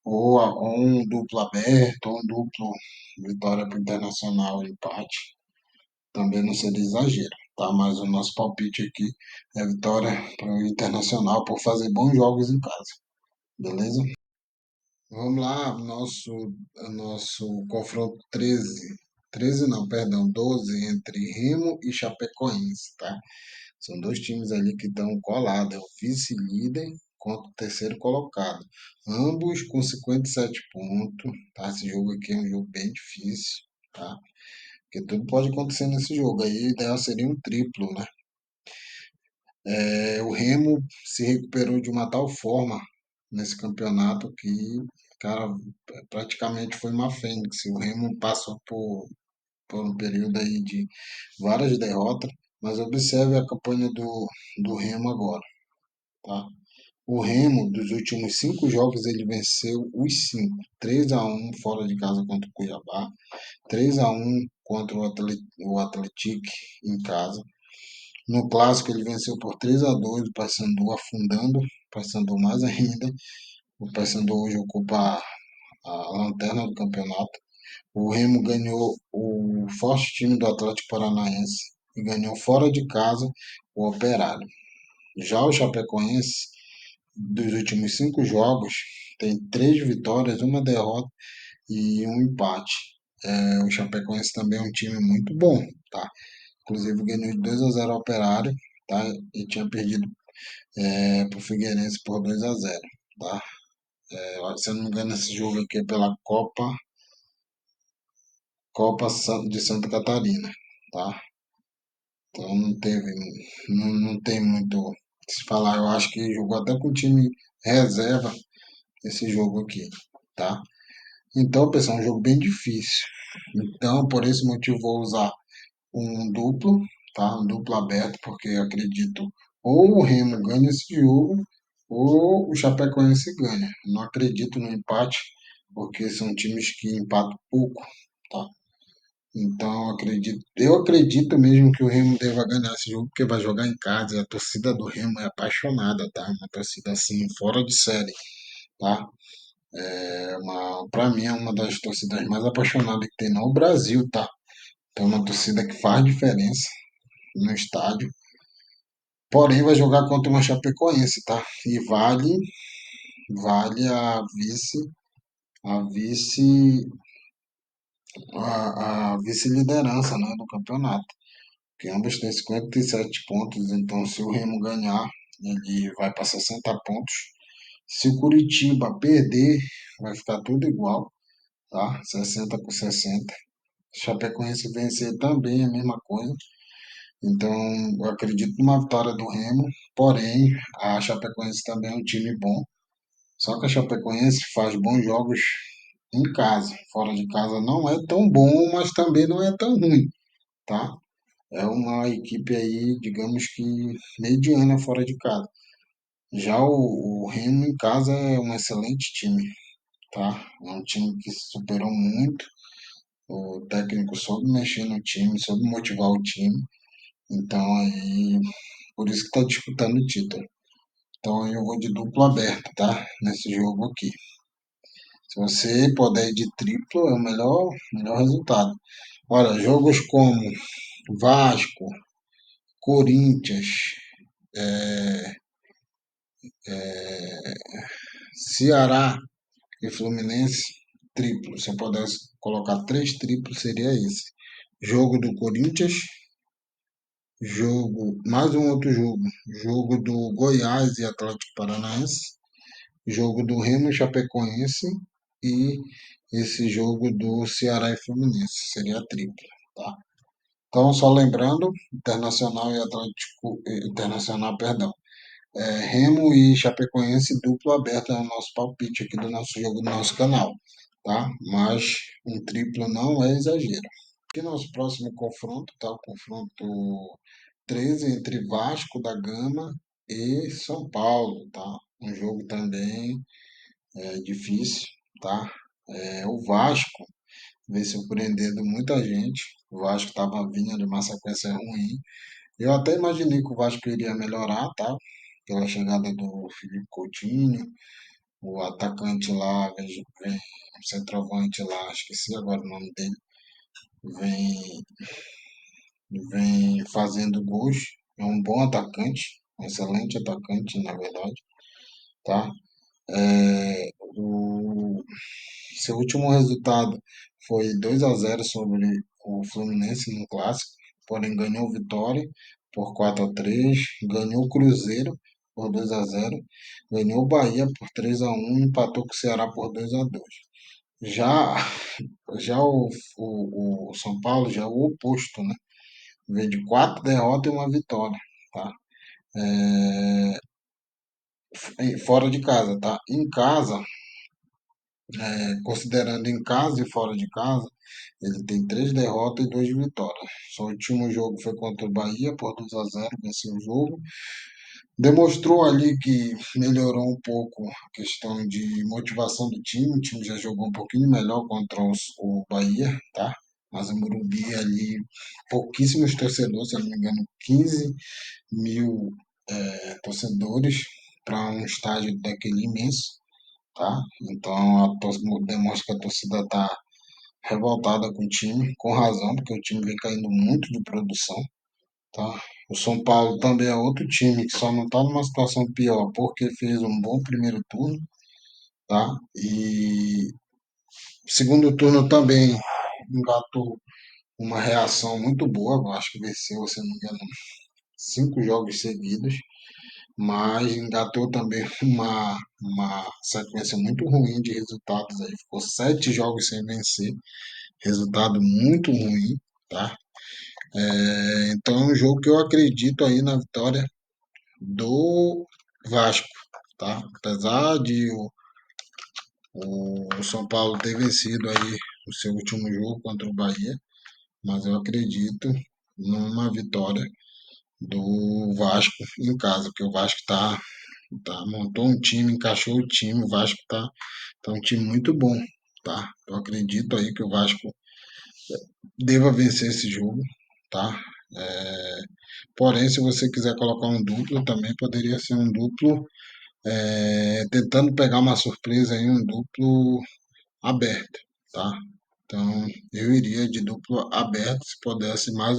ou um duplo aberto, ou um duplo vitória para o Internacional empate. Também não seria exagero, tá? Mas o nosso palpite aqui é vitória para o Internacional por fazer bons jogos em casa, beleza? Vamos lá, nosso confronto 13 não, perdão, 12 entre Remo e Chapecoense, tá? São dois times ali que estão colados, é o vice-líder contra o terceiro colocado. Ambos com 57 pontos, tá? Esse jogo aqui é um jogo bem difícil, tá? Porque tudo pode acontecer nesse jogo. Aí o ideal seria um triplo, né? O Remo se recuperou de uma tal forma nesse campeonato que, cara, praticamente foi uma fênix. O Remo passou por um período aí de várias derrotas, mas observe a campanha do Remo agora, tá? O Remo, dos últimos 5 jogos, ele venceu os 5. 3-1 fora de casa contra o Cuiabá, 3-1 contra o Atlético em casa. No clássico ele venceu por 3-2 o Paysandu, afundando o Paysandu mais ainda. O Paysandu hoje ocupa a lanterna do campeonato. O Remo ganhou o forte time do Atlético Paranaense e ganhou fora de casa o Operário. Já o Chapecoense, dos últimos 5 jogos, tem 3 vitórias, uma derrota e um empate. O Chapecoense também é um time muito bom, tá? Inclusive ganhou de 2-0 ao Operário, tá? E tinha perdido para o Figueirense por 2-0, tá? Se eu não me engano, esse jogo aqui é pela Copa de Santa Catarina, tá? Então não tem muito o que se falar. Eu acho que jogou até com o time reserva esse jogo aqui, tá? Então, pessoal, é um jogo bem difícil. Então, por esse motivo, vou usar um duplo, tá? Um duplo aberto, porque eu acredito ou o Remo ganha esse jogo, ou o Chapecoense ganha. Não acredito no empate, porque são times que empatam pouco, tá? Então eu acredito mesmo que o Remo deva ganhar esse jogo, porque vai jogar em casa e a torcida do Remo é apaixonada, tá? Uma torcida assim fora de série, tá? Para mim é uma das torcidas mais apaixonadas que tem no Brasil, tá? Então é uma torcida que faz diferença no estádio. Porém vai jogar contra uma Chapecoense, tá? E vale a vice a vice-liderança, né, do campeonato. Que ambos têm 57 pontos, então se o Remo ganhar, ele vai para 60 pontos. Se o Curitiba perder, vai ficar tudo igual, tá? 60 por 60. Chapecoense vencer também é a mesma coisa. Então, eu acredito numa vitória do Remo, porém, a Chapecoense também é um time bom. Só que a Chapecoense faz bons jogos em casa. Fora de casa não é tão bom, mas também não é tão ruim, tá? É uma equipe aí, digamos que mediana fora de casa. Já o Remo em casa é um excelente time, tá? É um time que se superou muito. O técnico soube mexer no time, soube motivar o time. Então aí, por isso que está disputando o título. Então eu vou de duplo aberto, tá? Nesse jogo aqui. Se você puder ir de triplo, é o melhor resultado. Olha, jogos como Vasco, Corinthians, Ceará e Fluminense, triplo. Se eu pudesse colocar três triplos, seria esse. Jogo do Corinthians, mais um outro jogo. Jogo do Goiás e Atlético Paranaense, jogo do Remo e Chapecoense e esse jogo do Ceará e Fluminense. Seria a tripla, tá? Então, só lembrando, Internacional, perdão. Remo e Chapecoense duplo aberto é o nosso palpite aqui do nosso jogo do nosso canal, tá? Mas um triplo não é exagero. Aqui nosso próximo confronto, tá? O confronto 13 entre Vasco da Gama e São Paulo, tá? Um jogo também difícil, tá? O Vasco vem surpreendendo muita gente. O Vasco estava vindo de uma sequência ruim. Eu até imaginei que o Vasco iria melhorar, tá? Pela chegada do Felipe Coutinho, o atacante lá, o centroavante lá, esqueci agora o nome dele, vem, vem fazendo gols. É um bom atacante, um excelente atacante, na verdade, tá? O seu último resultado foi 2-0 sobre o Fluminense no clássico, porém ganhou Vitória por 4-3, ganhou o Cruzeiro por 2-0, ganhou o Bahia por 3-1 e empatou com o Ceará por 2-2. Já, já o São Paulo já é o oposto, né? Vem de quatro derrotas e uma vitória, tá? Fora de casa, tá? Em casa, considerando em casa e fora de casa, ele tem três derrotas e duas vitórias. Seu último jogo foi contra o Bahia por 2-0, venceu o jogo. Demonstrou ali que melhorou um pouco a questão de motivação do time. O time já jogou um pouquinho melhor contra o Bahia, tá? Mas o Morumbi ali, pouquíssimos torcedores, se eu não me engano, 15 mil torcedores para um estádio daquele imenso, tá? Então demonstra que a torcida está revoltada com o time, com razão, porque o time vem caindo muito de produção, tá? O São Paulo também é outro time que só não está numa situação pior porque fez um bom primeiro turno, tá? E segundo turno também engatou uma reação muito boa, eu acho que venceu, se não me engano, 5 jogos seguidos, mas engatou também uma sequência muito ruim de resultados aí, ficou 7 jogos sem vencer, resultado muito ruim, tá? Então é um jogo que eu acredito aí na vitória do Vasco, tá? Apesar de o São Paulo ter vencido aí o seu último jogo contra o Bahia, mas eu acredito numa vitória do Vasco em casa, porque o Vasco está tá? Montou um time, encaixou o time, o Vasco tá um time muito bom, tá? Eu acredito aí que o Vasco deva vencer esse jogo, tá? Porém, se você quiser colocar um duplo, também poderia ser um duplo, tentando pegar uma surpresa aí, um duplo aberto, tá? Então, eu iria de duplo aberto, se pudesse mais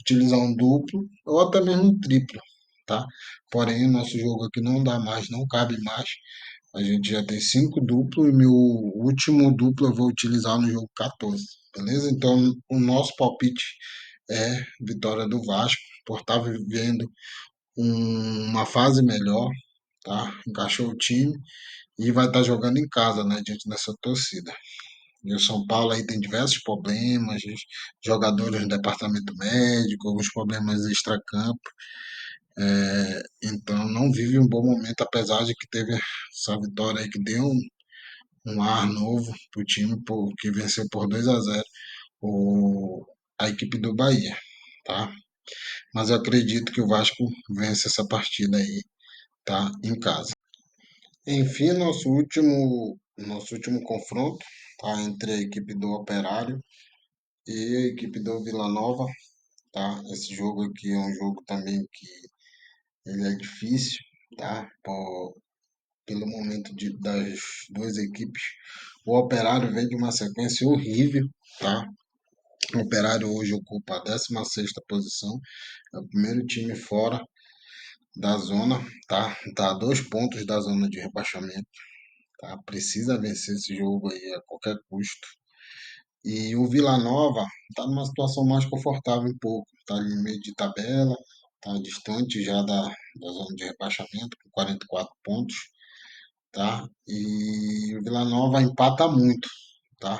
utilizar um duplo ou até mesmo um triplo, tá? Porém, o nosso jogo aqui não dá mais, não cabe mais. A gente já tem 5 duplos e meu último duplo eu vou utilizar no jogo 14, beleza? Então, o nosso palpite é vitória do Vasco, por estar vivendo uma fase melhor, tá? Encaixou o time e vai estar jogando em casa, né, diante dessa torcida. E o São Paulo aí tem diversos problemas, jogadores no departamento médico, alguns problemas extracampo, então não vive um bom momento, apesar de que teve essa vitória aí que deu um ar novo pro time, que venceu por 2-0 o, a equipe do Bahia, tá? Mas eu acredito que o Vasco vence essa partida aí, tá? Em casa. Enfim, nosso último confronto, tá? Entre a equipe do Operário e a equipe do Vila Nova, tá? Esse jogo aqui é um jogo também que ele é difícil, tá? Pelo momento das duas equipes. O Operário vem de uma sequência horrível, tá? O Operário hoje ocupa a 16ª posição, é o primeiro time fora da zona, tá? Tá a 2 pontos da zona de rebaixamento, tá? Precisa vencer esse jogo aí a qualquer custo. E o Vila Nova está numa situação mais confortável um pouco, está ali no meio de tabela, está distante já da zona de rebaixamento, com 44 pontos, tá? E o Vila Nova empata muito, tá?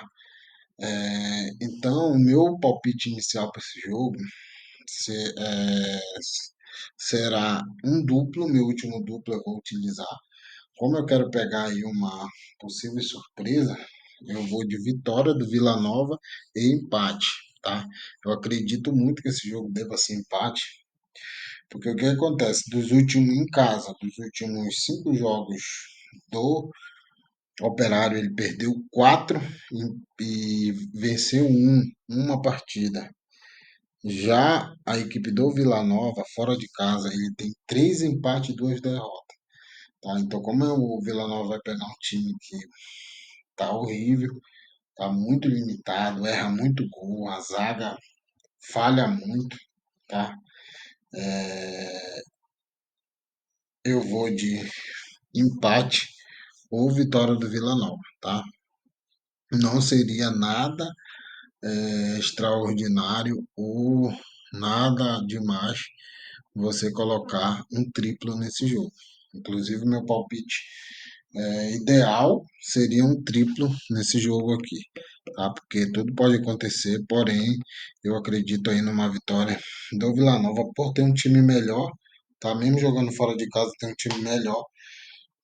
Então, o meu palpite inicial para esse jogo será um duplo, meu último duplo eu vou utilizar. Como eu quero pegar aí uma possível surpresa, eu vou de vitória do Vila Nova e empate, tá? Eu acredito muito que esse jogo deva ser empate, porque o que acontece dos últimos em casa, dos últimos 5 jogos do Operário, ele perdeu 4 e venceu uma partida. Já a equipe do Vila Nova, fora de casa, ele tem 3 empates e 2 derrotas. Tá? Então, como o Vila Nova vai pegar um time que tá horrível, tá muito limitado, erra muito gol, a zaga falha muito, tá? Eu vou de empate ou vitória do Vila Nova, tá? Não seria nada extraordinário ou nada demais você colocar um triplo nesse jogo. Inclusive, meu palpite ideal seria um triplo nesse jogo aqui, tá? Porque tudo pode acontecer, porém, eu acredito aí numa vitória do Vila Nova por ter um time melhor, tá? Mesmo jogando fora de casa, tem um time melhor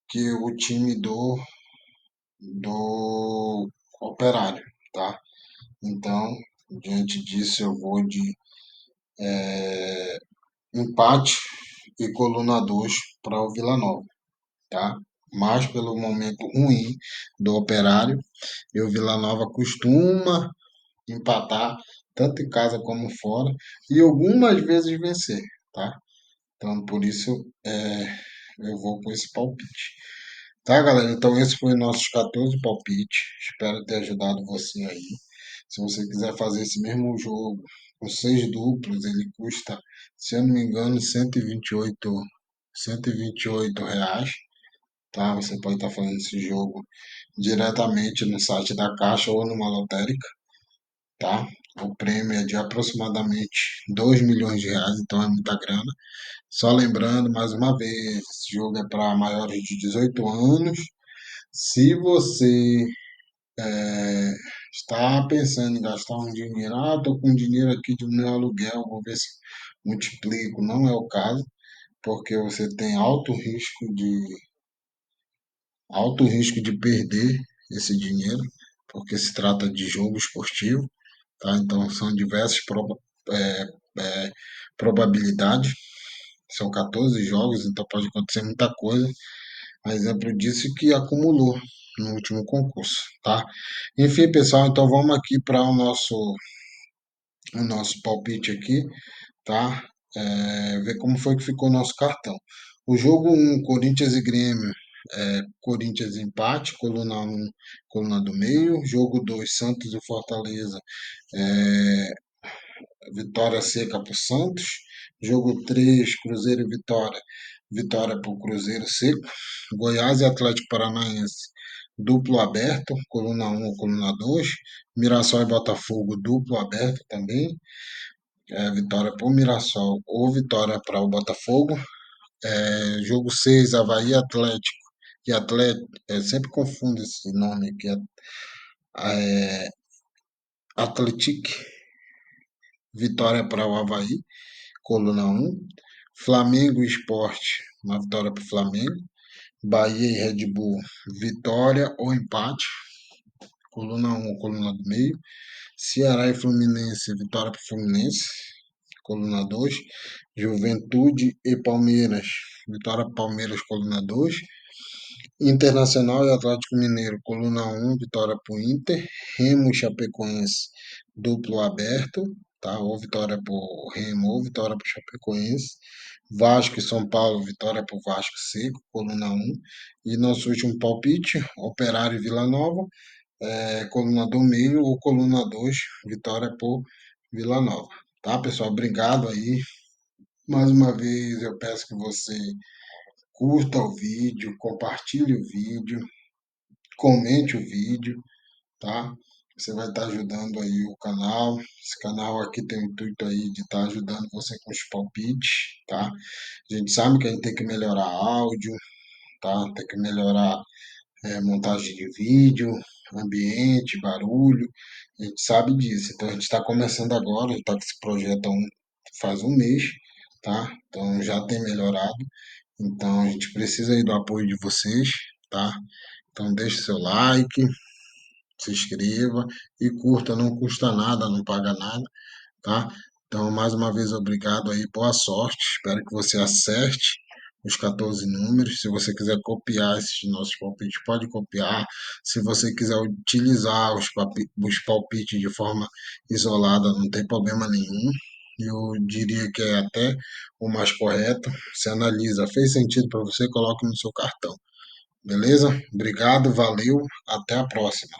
que o time do Operário, tá? Então, diante disso, eu vou de empate e coluna 2 para o Vila Nova, tá? Mas pelo momento ruim do Operário, e o Vila Nova costuma empatar tanto em casa como fora e algumas vezes vencer, tá? Então por isso eu vou com esse palpite. Tá, galera? Então esse foi nossos 14 palpites. Espero ter ajudado você aí. Se você quiser fazer esse mesmo jogo com 6 duplos, ele custa, se eu não me engano, R$ 128, tá? Você pode estar fazendo esse jogo diretamente no site da Caixa ou numa lotérica, tá? O prêmio é de aproximadamente R$ 2 milhões, então é muita grana. Só lembrando, mais uma vez, esse jogo é para maiores de 18 anos. Se você está pensando em gastar um dinheiro, estou com dinheiro aqui do meu aluguel, vou ver se multiplico. Não é o caso, porque você tem alto risco de perder esse dinheiro, porque se trata de jogo esportivo, tá? Então são diversas é, probabilidades. São 14 jogos, então pode acontecer muita coisa. A exemplo disso que acumulou no último concurso, tá? Enfim, pessoal, então vamos aqui para o nosso palpite aqui, tá? Ver como foi que ficou o nosso cartão. O jogo um, Corinthians e Grêmio, Corinthians empate, coluna um, coluna do meio. Jogo 2, Santos e Fortaleza, vitória seca para o Santos. Jogo 3, Cruzeiro e Vitória, vitória para o Cruzeiro seco. Goiás e Atlético Paranaense, duplo aberto, coluna um ou coluna 2. Mirassol e Botafogo, duplo aberto também. Vitória para o Mirassol ou vitória para o Botafogo. Jogo 6, Avaí Atlético e Atlético, sempre confundo esse nome aqui, Atlético, vitória para o Avaí, coluna um. Flamengo e Sport, uma vitória para o Flamengo. Bahia e Red Bull, vitória ou empate, coluna um ou coluna do meio. Ceará e Fluminense, vitória para o Fluminense, coluna 2. Juventude e Palmeiras, vitória para Palmeiras, coluna 2. Internacional e Atlético Mineiro, coluna um, vitória para o Inter. Remo e Chapecoense, duplo aberto, tá? Ou vitória para o Remo ou vitória para o Chapecoense. Vasco e São Paulo, vitória para o Vasco seco, coluna um. E nosso último palpite, Operário e Vila Nova, coluna do meio ou coluna 2, vitória por Vila Nova. Tá, pessoal? Obrigado aí. Mais uma vez eu peço que você curta o vídeo, compartilhe o vídeo, comente o vídeo, tá? Você vai estar ajudando aí o canal. Esse canal aqui tem o intuito aí de estar ajudando você com os palpites, tá? A gente sabe que a gente tem que melhorar áudio, tá? Tem que melhorar montagem de vídeo, ambiente, barulho. A gente sabe disso. Então a gente está começando agora, a gente está com esse projeto faz um mês, tá? Então já tem melhorado. Então a gente precisa aí do apoio de vocês, tá? Então deixe seu like, se inscreva e curta, não custa nada, não paga nada, tá? Então, mais uma vez, obrigado aí, boa sorte. Espero que você acerte os 14 números. Se você quiser copiar esses nossos palpites, pode copiar. Se você quiser utilizar os palpites de forma isolada, não tem problema nenhum. Eu diria que é até o mais correto. Você analisa, fez sentido para você, coloque no seu cartão. Beleza? Obrigado, valeu, até a próxima.